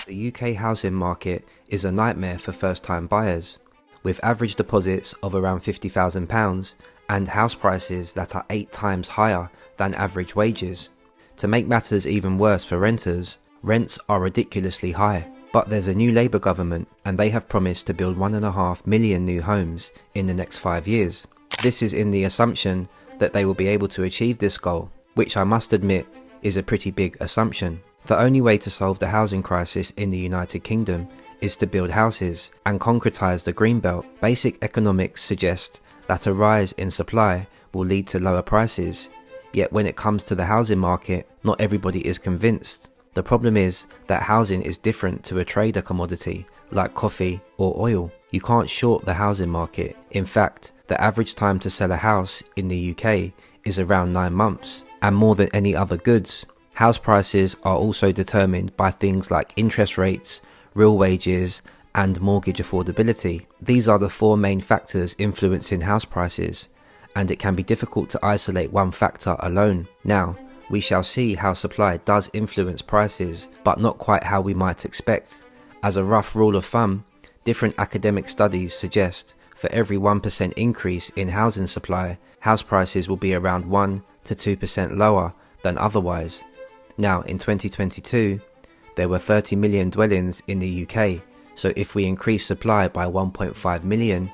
The UK housing market is a nightmare for first-time buyers, with average deposits of around £50,000 and house prices that are 8 times higher than average wages. To make matters even worse for renters, rents are ridiculously high. But there's a new Labour government and they have promised to build 1.5 million new homes in the next 5 years. This is in the assumption that they will be able to achieve this goal, which I must admit is a pretty big assumption. The only way to solve the housing crisis in the United Kingdom is to build houses and concretise the green belt. Basic economics suggest that a rise in supply will lead to lower prices, yet when it comes to the housing market, not everybody is convinced. The problem is that housing is different to a trader commodity like coffee or oil. You can't short the housing market. In fact, the average time to sell a house in the UK is around 9 months, and more than any other goods. House prices are also determined by things like interest rates, real wages, and mortgage affordability. These are the 4 main factors influencing house prices, and it can be difficult to isolate one factor alone. Now, we shall see how supply does influence prices, but not quite how we might expect. As a rough rule of thumb, different academic studies suggest for every 1% increase in housing supply, house prices will be around 1 to 2% lower than otherwise. Now, in 2022, there were 30 million dwellings in the UK, so if we increase supply by 1.5 million,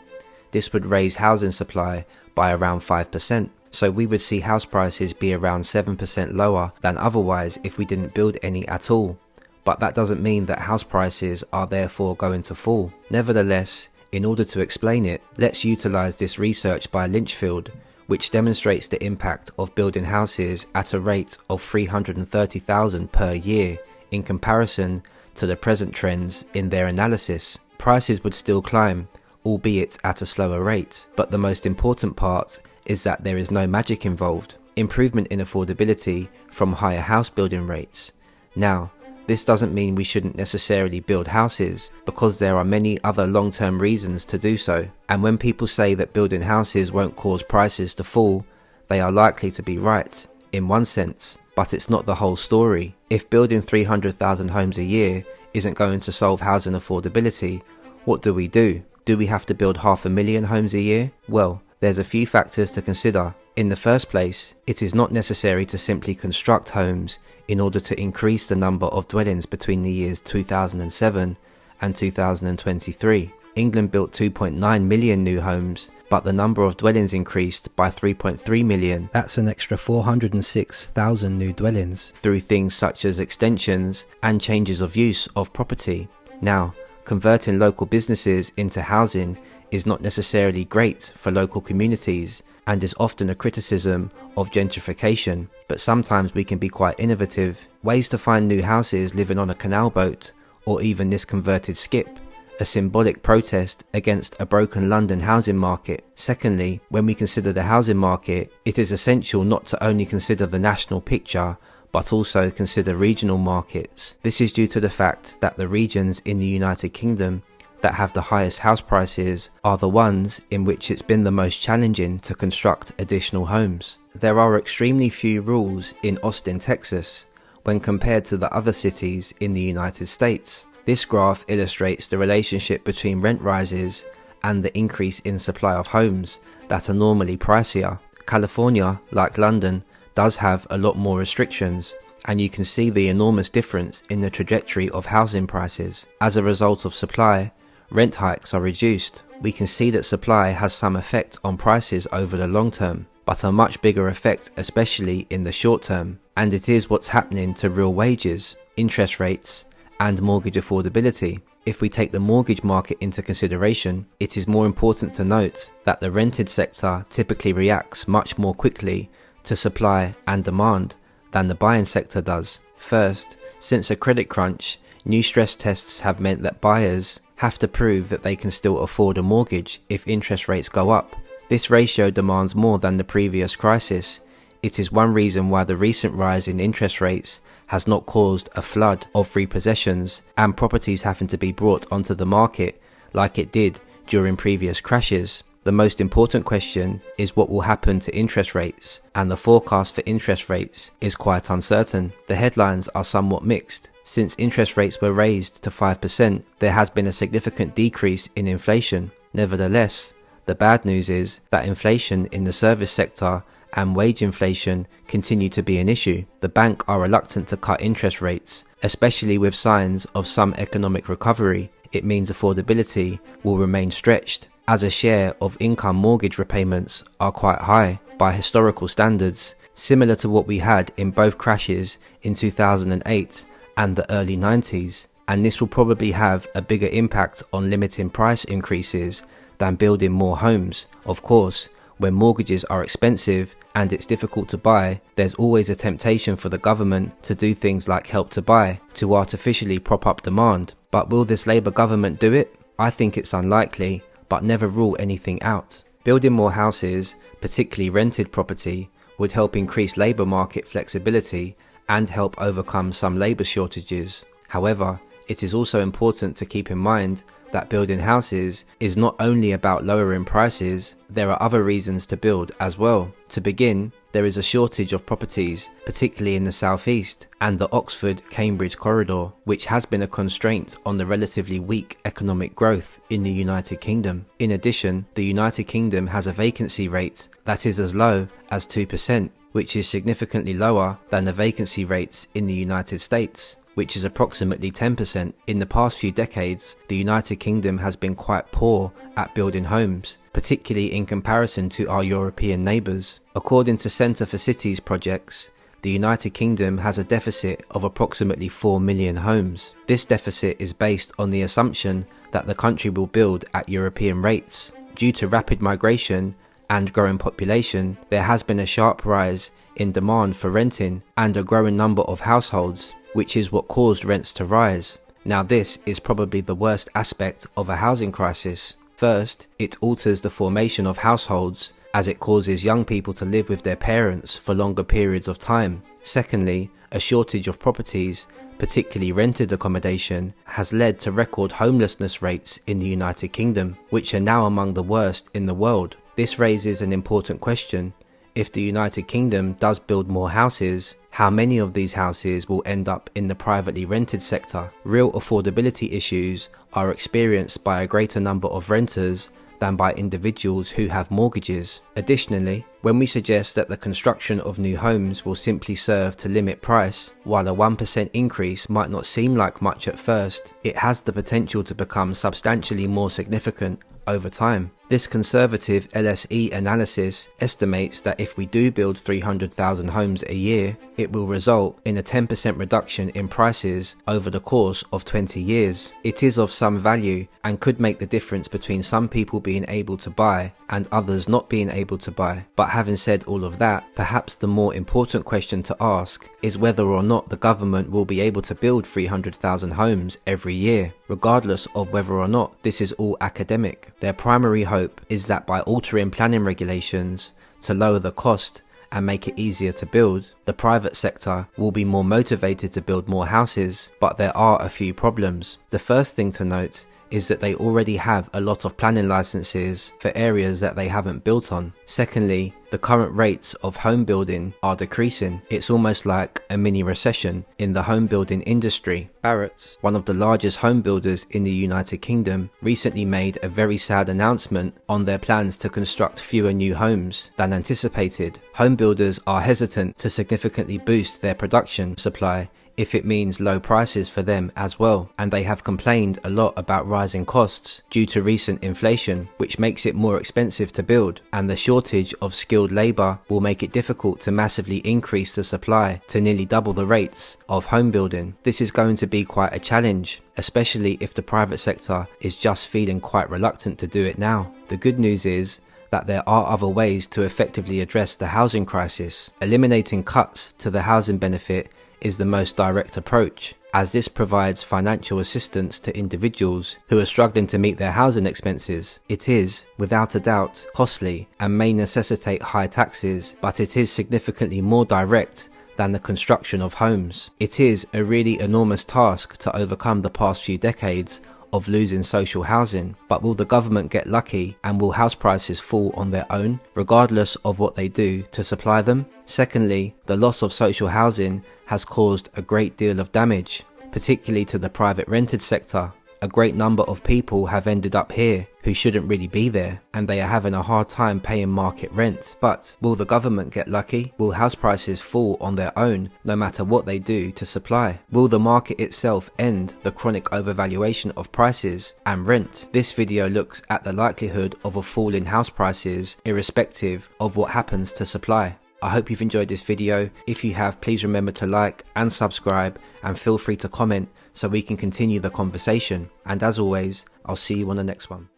this would raise housing supply by around 5%. So we would see house prices be around 7% lower than otherwise if we didn't build any at all. But that doesn't mean that house prices are therefore going to fall. Nevertheless, in order to explain it, let's utilise this research by Lichfield, which demonstrates the impact of building houses at a rate of 330,000 per year in comparison to the present trends in their analysis. Prices would still climb, albeit at a slower rate, but the most important part is that there is no magic involved. Improvement in affordability from higher house building rates. Now, this doesn't mean we shouldn't necessarily build houses, because there are many other long-term reasons to do so. And when people say that building houses won't cause prices to fall, they are likely to be right, in one sense, but it's not the whole story. If building 300,000 homes a year isn't going to solve housing affordability, what do? Do we have to build 500,000 homes a year? Well, there's a few factors to consider. In the first place, it is not necessary to simply construct homes in order to increase the number of dwellings between the years 2007 and 2023. England built 2.9 million new homes, but the number of dwellings increased by 3.3 million. That's an extra 406,000 new dwellings through things such as extensions and changes of use of property. Now, converting local businesses into housing is not necessarily great for local communities and is often a criticism of gentrification, but sometimes we can be quite innovative. Ways to find new houses living on a canal boat, or even this converted skip, a symbolic protest against a broken London housing market. Secondly, when we consider the housing market, it is essential not to only consider the national picture, but also consider regional markets. This is due to the fact that the regions in the United Kingdom that have the highest house prices are the ones in which it's been the most challenging to construct additional homes. There are extremely few rules in Austin, Texas, when compared to the other cities in the United States. This graph illustrates the relationship between rent rises and the increase in supply of homes that are normally pricier. California, like London, does have a lot more restrictions, and you can see the enormous difference in the trajectory of housing prices. As a result of supply, rent hikes are reduced. We can see that supply has some effect on prices over the long term, but a much bigger effect especially in the short term. And it is what's happening to real wages, interest rates, and mortgage affordability. If we take the mortgage market into consideration, it is more important to note that the rented sector typically reacts much more quickly to supply and demand than the buying sector does. First, since a credit crunch, new stress tests have meant that buyers have to prove that they can still afford a mortgage if interest rates go up. This ratio demands more than the previous crisis. It is one reason why the recent rise in interest rates has not caused a flood of repossessions and properties having to be brought onto the market like it did during previous crashes. The most important question is what will happen to interest rates, and the forecast for interest rates is quite uncertain. The headlines are somewhat mixed. Since interest rates were raised to 5%, there has been a significant decrease in inflation. Nevertheless, the bad news is that inflation in the service sector and wage inflation continue to be an issue. The bank are reluctant to cut interest rates, especially with signs of some economic recovery. It means affordability will remain stretched, as a share of income mortgage repayments are quite high by historical standards, similar to what we had in both crashes in 2008 and the early 90s, and this will probably have a bigger impact on limiting price increases than building more homes. Of course, when mortgages are expensive and it's difficult to buy, there's always a temptation for the government to do things like Help to Buy to artificially prop up demand. But will this Labour government do it? I think it's unlikely, but never rule anything out. Building more houses, particularly rented property, would help increase labour market flexibility and help overcome some labour shortages. However, it is also important to keep in mind that building houses is not only about lowering prices, there are other reasons to build as well. To begin, there is a shortage of properties, particularly in the southeast and the Oxford-Cambridge corridor, which has been a constraint on the relatively weak economic growth in the United Kingdom. In addition, the United Kingdom has a vacancy rate that is as low as 2%, which is significantly lower than the vacancy rates in the United States, which is approximately 10%. In the past few decades, the United Kingdom has been quite poor at building homes, particularly in comparison to our European neighbours. According to Centre for Cities projects, the United Kingdom has a deficit of approximately 4 million homes. This deficit is based on the assumption that the country will build at European rates. Due to rapid migration and growing population, there has been a sharp rise in demand for renting and a growing number of households, which is what caused rents to rise. Now this is probably the worst aspect of a housing crisis. First, it alters the formation of households, as it causes young people to live with their parents for longer periods of time. Secondly, a shortage of properties, particularly rented accommodation, has led to record homelessness rates in the United Kingdom, which are now among the worst in the world. This raises an important question. If the United Kingdom does build more houses, how many of these houses will end up in the privately rented sector? Real affordability issues are experienced by a greater number of renters than by individuals who have mortgages. Additionally, when we suggest that the construction of new homes will simply serve to limit price, while a 1% increase might not seem like much at first, it has the potential to become substantially more significant over time. This conservative LSE analysis estimates that if we do build 300,000 homes a year, it will result in a 10% reduction in prices over the course of 20 years. It is of some value and could make the difference between some people being able to buy and others not being able to buy. But having said all of that, perhaps the more important question to ask is whether or not the government will be able to build 300,000 homes every year, regardless of whether or not this is all academic. Their primary hope is that by altering planning regulations to lower the cost and make it easier to build, the private sector will be more motivated to build more houses. But there are a few problems. The first thing to note is that they already have a lot of planning licenses for areas that they haven't built on. Secondly, the current rates of home building are decreasing. It's almost like a mini recession in the home building industry. Barratt's, one of the largest home builders in the United Kingdom, recently made a very sad announcement on their plans to construct fewer new homes than anticipated. Home builders are hesitant to significantly boost their production supply if it means low prices for them as well, and they have complained a lot about rising costs due to recent inflation, which makes it more expensive to build, and the shortage of skilled labour will make it difficult to massively increase the supply to nearly double the rates of home building. This is going to be quite a challenge, especially if the private sector is just feeling quite reluctant to do it now. The good news is that there are other ways to effectively address the housing crisis. Eliminating cuts to the housing benefit is the most direct approach, as this provides financial assistance to individuals who are struggling to meet their housing expenses. It is, without a doubt, costly and may necessitate high taxes, but it is significantly more direct than the construction of homes. It is a really enormous task to overcome the past few decades of losing social housing, but will the government get lucky and will house prices fall on their own, regardless of what they do to supply them? Secondly, the loss of social housing has caused a great deal of damage. particularly to the private rented sector. A great number of people have ended up here who shouldn't really be there, and they are having a hard time paying market rent. But will the government get lucky? Will house prices fall on their own no matter what they do to supply? Will the market itself end the chronic overvaluation of prices and rent? This video looks at the likelihood of a fall in house prices irrespective of what happens to supply. I hope you've enjoyed this video. If you have, please remember to like and subscribe, and feel free to comment so we can continue the conversation. And as always, I'll see you on the next one.